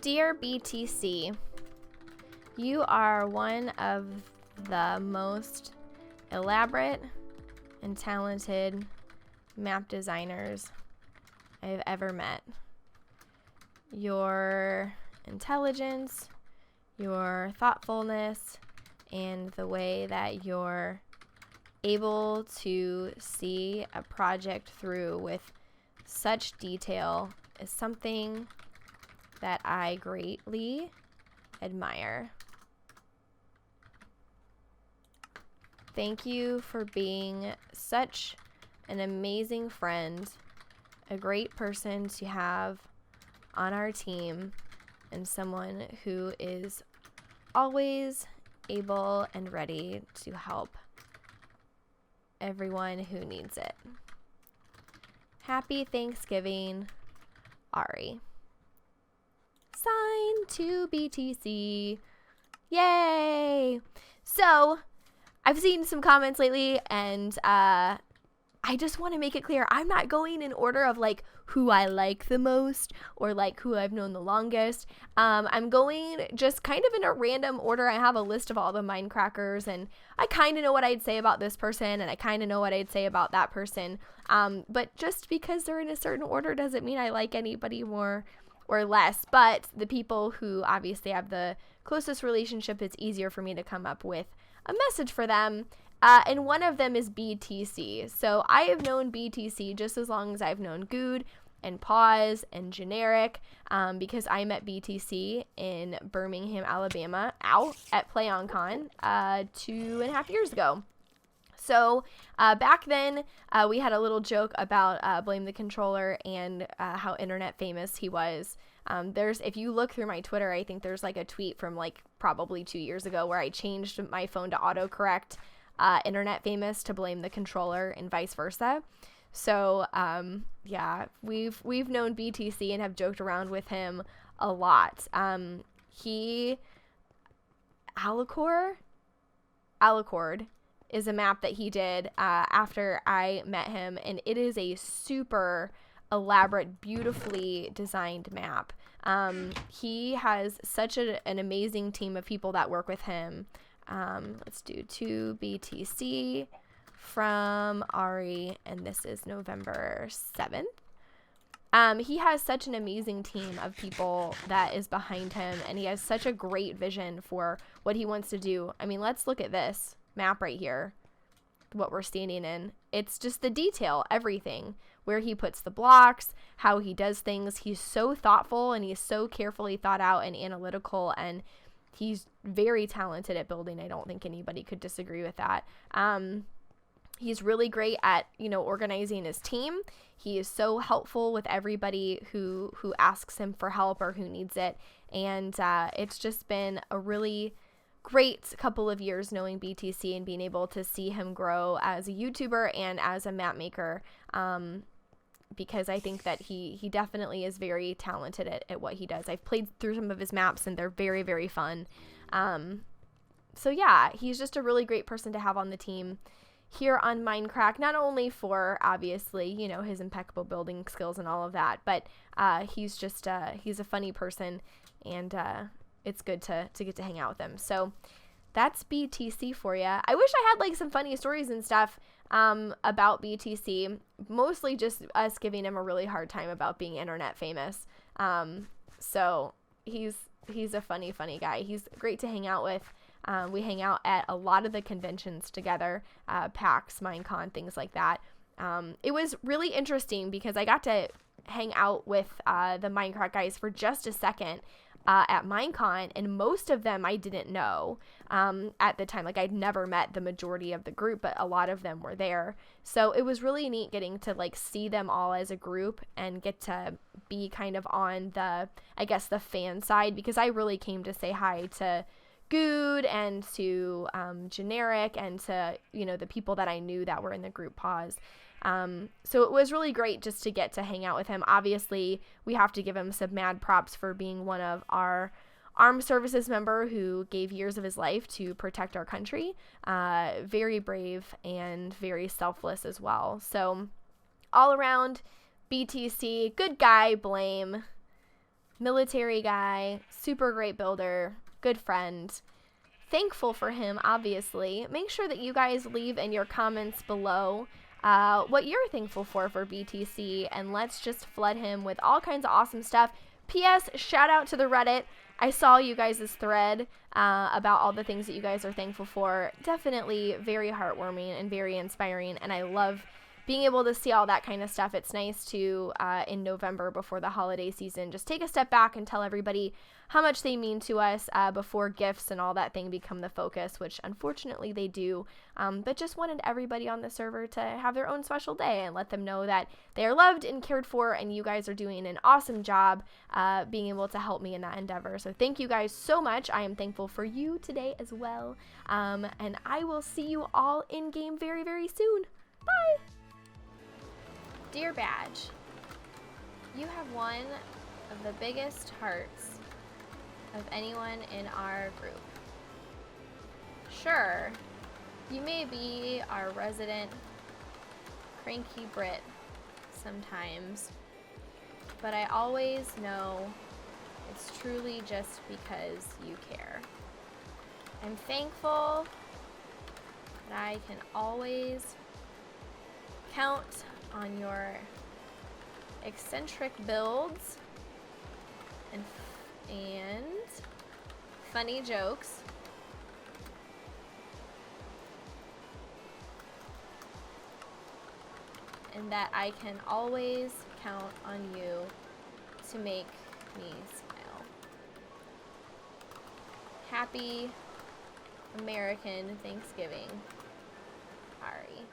Dear BTC, you are one of the most elaborate and talented map designers I've ever met. Your intelligence, your thoughtfulness, and the way that you're able to see a project through with such detail is something that I greatly admire. Thank you for being such an amazing friend, a great person to have on our team, and someone who is always able and ready to help everyone who needs it. Happy Thanksgiving, Ari. Signed to BTC. Yay! So, I've seen some comments lately, and I just want to make it clear, I'm not going in order of like who I like the most or like who I've known the longest. I'm going just kind of in a random order. I have a list of all the Mindcrackers, and I kind of know what I'd say about this person, and I kind of know what I'd say about that person. But just because they're in a certain order doesn't mean I like anybody more or less. But the people who obviously have the closest relationship, it's easier for me to come up with a message for them. And one of them is BTC. So I have known BTC just as long as I've known Good and Pause and Generic, because I met BTC in Birmingham, Alabama, at PlayOnCon 2.5 years ago. So back then, we had a little joke about BlameTheController and how internet famous he was. If you look through my Twitter, I think there's like a tweet from like probably 2 years ago where I changed my phone to autocorrect internet famous to BlameTheController and vice versa. So yeah, we've known BTC and have joked around with him a lot. Alicord is a map that he did after I met him, and it is a super elaborate, beautifully designed map. He has such an amazing team of people that work with him. Let's do 2 BTC from Ari, and this is November 7th. He has such an amazing team of people that is behind him, and he has such a great vision for what he wants to do. I mean, let's look at this map right here, what we're standing in. It's just the detail, everything, where he puts the blocks, how he does things. He's so thoughtful, and he's so carefully thought out and analytical, and he's very talented at building. I don't think anybody could disagree with that. He's really great at, organizing his team. He is so helpful with everybody who asks him for help or who needs it. And it's just been a really great couple of years knowing BTC and being able to see him grow as a YouTuber and as a map maker, because I think that he definitely is very talented at what he does. I've played through some of his maps, and they're very, very fun. So yeah, he's just a really great person to have on the team here on Mindcrack, not only for obviously, his impeccable building skills and all of that, but he's just he's a funny person, and it's good to get to hang out with him. So that's BTC for you. I wish I had like some funny stories and stuff about BTC, mostly just us giving him a really hard time about being internet famous. So he's a funny guy. He's great to hang out with. We hang out at a lot of the conventions together, PAX, Minecon, things like that. It was really interesting because I got to hang out with the Mindcrack guys for just a second at Minecon, and most of them I didn't know at the time. Like, I'd never met the majority of the group, but a lot of them were there. So it was really neat getting to like see them all as a group and get to be kind of on the, I guess, the fan side, because I really came to say hi to Good and to Generic and to, the people that I knew that were in the group Pause. So it was really great just to get to hang out with him. Obviously, we have to give him some mad props for being one of our armed services member who gave years of his life to protect our country. Very brave and very selfless as well. So all around, BTC, good guy, Blame. military guy, super great builder, good friend. Thankful for him, obviously. Make sure that you guys leave in your comments below what you're thankful for BTC, and let's just flood him with all kinds of awesome stuff. P.S. Shout out to the Reddit. I saw you guys' thread about all the things that you guys are thankful for. Definitely very heartwarming and very inspiring, and I love being able to see all that kind of stuff. It's nice to, in November before the holiday season, just take a step back and tell everybody how much they mean to us before gifts and all that thing become the focus, which unfortunately they do. But just wanted everybody on the server to have their own special day and let them know that they are loved and cared for, and you guys are doing an awesome job being able to help me in that endeavor. So thank you guys so much. I am thankful for you today as well. And I will see you all in game very, very soon. Bye! Dear Badge, you have one of the biggest hearts of anyone in our group. Sure, you may be our resident cranky Brit sometimes, but I always know it's truly just because you care. I'm thankful that I can always count on your eccentric builds and funny jokes. And that I can always count on you to make me smile. Happy American Thanksgiving, Ari.